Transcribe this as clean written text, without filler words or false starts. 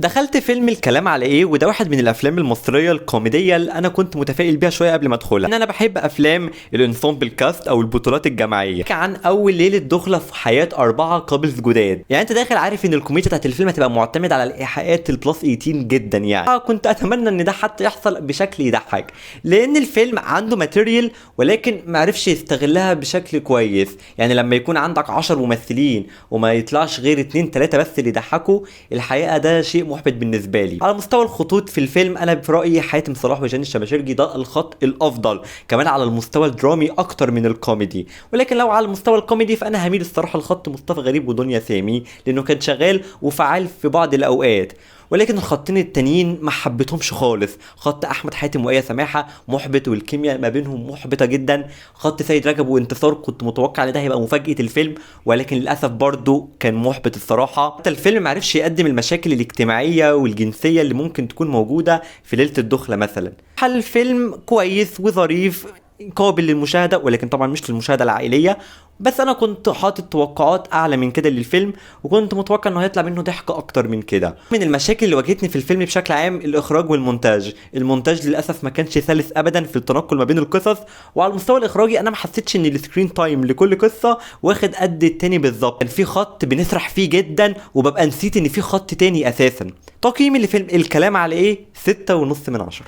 دخلت فيلم الكلام على ايه، وده واحد من الافلام المصريه الكوميديه اللي انا كنت متفائل بيها شويه قبل ما ادخلها، ان انا بحب افلام الانسامبل كاست او البطولات الجماعيه. عن اول ليله دخله في حياه 4 كابلز جداد، يعني انت داخل عارف ان الكوميديا بتاعت الفيلم هتبقى معتمده على الايحاءات البلس 18 جدا، يعني كنت اتمنى ان ده حتى يحصل بشكل يضحك، لان الفيلم عنده ماتيريال ولكن ما عرفش يستغلها بشكل كويس. يعني لما يكون عندك 10 ممثلين وما يطلعش غير 2 3 بس اللي يضحكوا، الحقيقه ده شيء محبط بالنسبه لي. على مستوى الخطوط في الفيلم انا في رايي حاتم صلاح وجاني الشماشرجي ده الخط الافضل، كمان على المستوى الدرامي اكتر من الكوميدي. ولكن لو على المستوى الكوميدي فانا هميل الصراحه لخط مصطفى غريب ودنيا سامي، لانه كان شغال وفعال في بعض الاوقات. ولكن الخطين التانيين ما حبيتهمش خالص. خط احمد حاتم وآية سماحه محبط، والكيمياء ما بينهم محبطه جدا. خط سيد رجب وانتصار كنت متوقع ان ده هيبقى مفاجاه الفيلم، ولكن للاسف برضه كان محبط الصراحه. حتى الفيلم ما عرفش يقدم المشاكل الاجتماعيه والجنسيه اللي ممكن تكون موجوده في ليله الدخله مثلا. حل الفيلم كويس وظريف قابل للمشاهده، ولكن طبعا مش للمشاهده العائليه. بس انا كنت حاطط توقعات اعلى من كده للفيلم، وكنت متوقع انه هيطلع منه ضحك اكتر من كده. من المشاكل اللي واجهتني في الفيلم بشكل عام الاخراج والمونتاج. المونتاج للاسف ما كانش سلس ابدا في التنقل ما بين القصص، وعلى المستوى الاخراجي انا ما حسيتش ان السكرين تايم لكل قصه واخد قد التاني بالظبط. كان في خط بنسرح فيه جدا وببقى نسيت ان في خط تاني اساسا. تقييمي لفيلم الكلام على ايه 6.5 من 10.